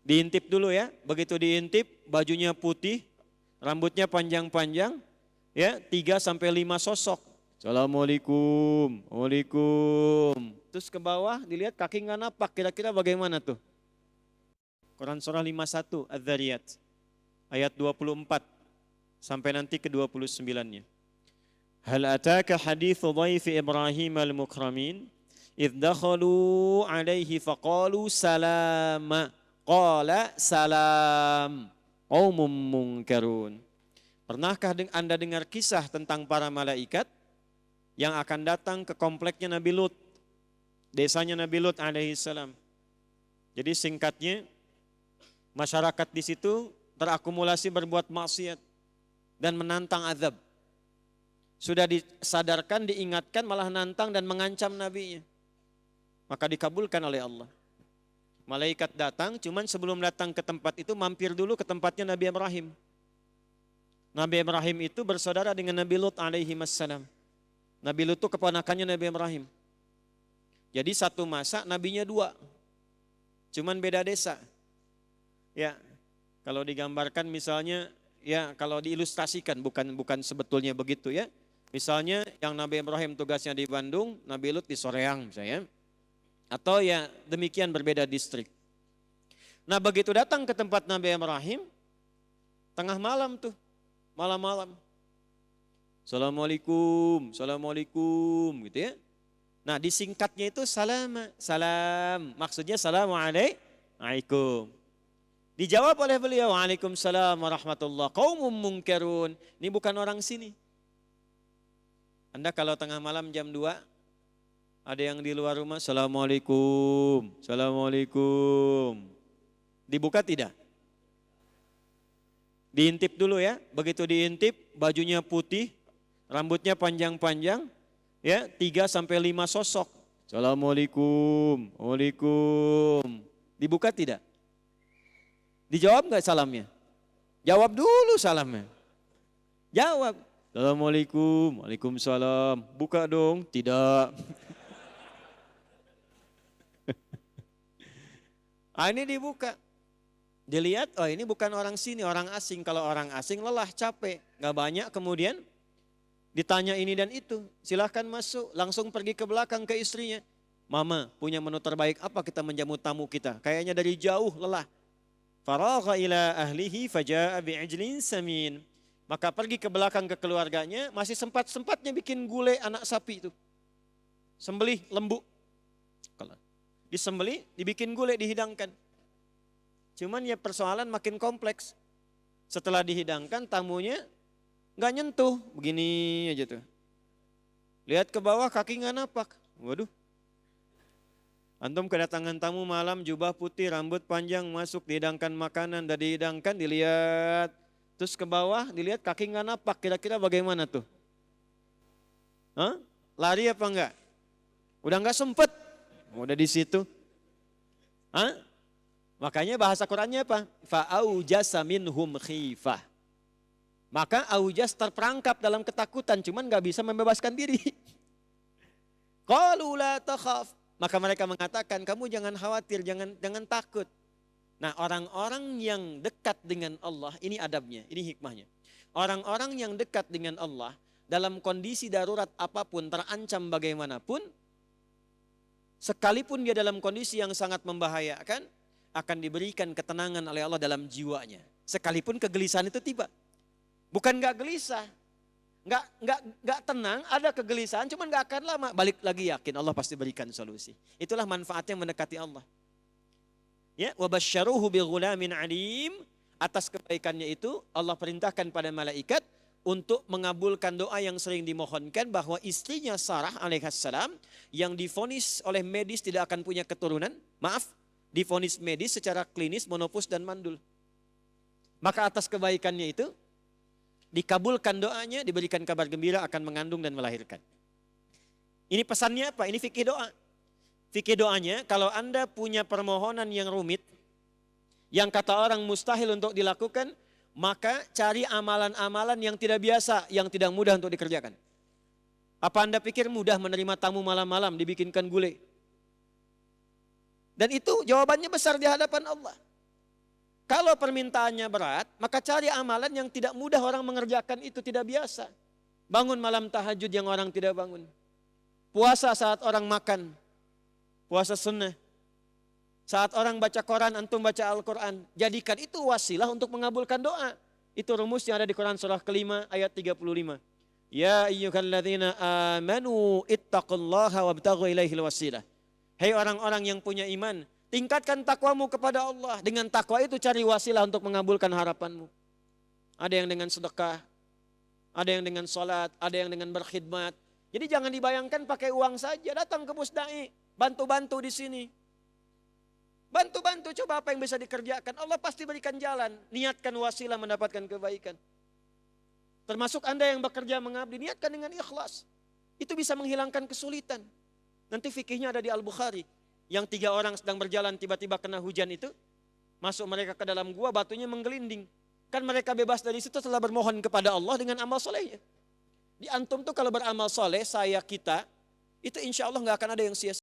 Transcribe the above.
Diintip dulu ya, begitu diintip bajunya putih, rambutnya panjang-panjang, ya 3 sampai 5 sosok. Assalamualaikum, waalaikum. Terus ke bawah dilihat kaki nggak napak, kira-kira bagaimana tuh? Quran surah 51 Az-Zariyat ayat 24 sampai nanti ke 29-nya. Hal ataka hadithu dhaifi Ibrahim al-mukramin idh dakhalu alaihi faqalu salama qala salam qaumum munkarun. Pernahkah Anda dengar kisah tentang para malaikat yang akan datang ke kompleknya Nabi Lut, desanya Nabi Lut alaihi salam. Jadi singkatnya, masyarakat di situ terakumulasi berbuat maksiat dan menantang azab. Sudah disadarkan, diingatkan, malah nantang dan mengancam nabinya. Maka dikabulkan oleh Allah. Malaikat datang, cuman sebelum datang ke tempat itu mampir dulu ke tempatnya Nabi Ibrahim. Nabi Ibrahim itu bersaudara dengan Nabi Lut alaihi wassalam. Nabi Lut itu keponakannya Nabi Ibrahim. Jadi satu masa nabinya 2. Cuman beda desa. Ya, kalau digambarkan misalnya, ya kalau diilustrasikan bukan sebetulnya begitu ya. Misalnya yang Nabi Ibrahim tugasnya di Bandung, Nabi Lut di Soreang misalnya. Atau ya demikian berbeda distrik. Nah begitu datang ke tempat Nabi Ibrahim, tengah malam tuh, malam-malam. Assalamualaikum, assalamualaikum gitu ya. Nah disingkatnya itu salam, maksudnya assalamualaikum. Dijawab oleh beliau, waalaikumsalam warahmatullah. Qaumum munkarun. Ini bukan orang sini. Anda kalau tengah malam jam 2, ada yang di luar rumah, assalamualaikum, assalamualaikum. Dibuka tidak? Diintip dulu ya. Begitu diintip, bajunya putih, rambutnya panjang-panjang, ya 3 sampai 5 sosok. Assalamualaikum, waalaikum. Dibuka tidak? Dijawab nggak salamnya? Jawab dulu salamnya. Jawab. Assalamualaikum, waalaikumsalam. Buka dong. Tidak. Ini dibuka. Dilihat, oh ini bukan orang sini, orang asing. Kalau orang asing lelah, capek. Nggak banyak, kemudian ditanya ini dan itu. Silahkan masuk, langsung pergi ke belakang ke istrinya. Mama, punya menu terbaik apa kita menjamu tamu kita? Kayaknya dari jauh lelah. Faragha ila ahlihi faja'a bi'ijlin samin. Maka pergi ke belakang ke keluarganya, masih sempat-sempatnya bikin gulai anak sapi itu. Sembelih lembu. Disembelih, dibikin gulai, dihidangkan. Cuman ya persoalan makin kompleks. Setelah dihidangkan, tamunya nggak nyentuh, begini aja tuh. Lihat ke bawah, kaki nggak napak. Waduh. Antum kedatangan tamu malam, jubah putih, rambut panjang, masuk, dihidangkan makanan, dan dihidangkan, dilihat. Terus ke bawah, dilihat kaki nggak napak, kira-kira bagaimana tuh? Hah? Lari apa enggak? Udah nggak sempet, udah di situ. Hah? Makanya bahasa Qurannya apa? Fa'aujasa minhum khifah. Maka aujas terperangkap dalam ketakutan, cuman nggak bisa membebaskan diri. Qalu la takhaf. Maka mereka mengatakan, kamu jangan khawatir, jangan takut. Nah orang-orang yang dekat dengan Allah, ini adabnya, ini hikmahnya. Orang-orang yang dekat dengan Allah, dalam kondisi darurat apapun, terancam bagaimanapun, sekalipun dia dalam kondisi yang sangat membahayakan, akan diberikan ketenangan oleh Allah dalam jiwanya. Sekalipun kegelisahan itu tiba. Bukan gak gelisah. Nggak tenang, ada kegelisahan, cuman nggak akan lama, balik lagi yakin Allah pasti berikan solusi. Itulah manfaatnya mendekati Allah. Ya, wabasyaruhu bighulamin alim. Atas kebaikannya itu Allah perintahkan pada malaikat untuk mengabulkan doa yang sering dimohonkan bahwa istrinya Sarah alaihissalam yang divonis oleh medis tidak akan punya keturunan, divonis medis secara klinis monopus dan mandul. Maka atas kebaikannya itu dikabulkan doanya, diberikan kabar gembira akan mengandung dan melahirkan. Ini pesannya apa? Ini fikih doa. Fikih doanya, kalau Anda punya permohonan yang rumit, yang kata orang mustahil untuk dilakukan, maka cari amalan-amalan yang tidak biasa, yang tidak mudah untuk dikerjakan. Apa Anda pikir mudah menerima tamu malam-malam, dibikinkan gulai? Dan itu jawabannya besar di hadapan Allah. Kalau permintaannya berat, maka cari amalan yang tidak mudah orang mengerjakan itu, tidak biasa. Bangun malam tahajud yang orang tidak bangun. Puasa saat orang makan, puasa sunnah. Saat orang baca Quran, antum baca Al-Quran. Jadikan itu wasilah untuk mengabulkan doa. Itu rumus yang ada di Quran surah kelima ayat 35. Ya ayyuhalladzina amanu ittaqullaha wabtaghu ilaihil wasilah. Hei orang-orang yang punya iman, tingkatkan takwamu kepada Allah. Dengan takwa itu cari wasilah untuk mengabulkan harapanmu. Ada yang dengan sedekah, ada yang dengan sholat, ada yang dengan berkhidmat. Jadi jangan dibayangkan pakai uang saja. Datang ke Pusdai, bantu-bantu di sini. Bantu-bantu, coba apa yang bisa dikerjakan. Allah pasti berikan jalan. Niatkan wasilah mendapatkan kebaikan. Termasuk Anda yang bekerja mengabdi, niatkan dengan ikhlas. Itu bisa menghilangkan kesulitan. Nanti fikihnya ada di Al-Bukhari. Yang 3 orang sedang berjalan tiba-tiba kena hujan itu. Masuk mereka ke dalam gua, batunya menggelinding. Kan mereka bebas dari situ setelah bermohon kepada Allah dengan amal solehnya. Di antum tuh kalau beramal soleh, kita, itu insya Allah gak akan ada yang sia-sia.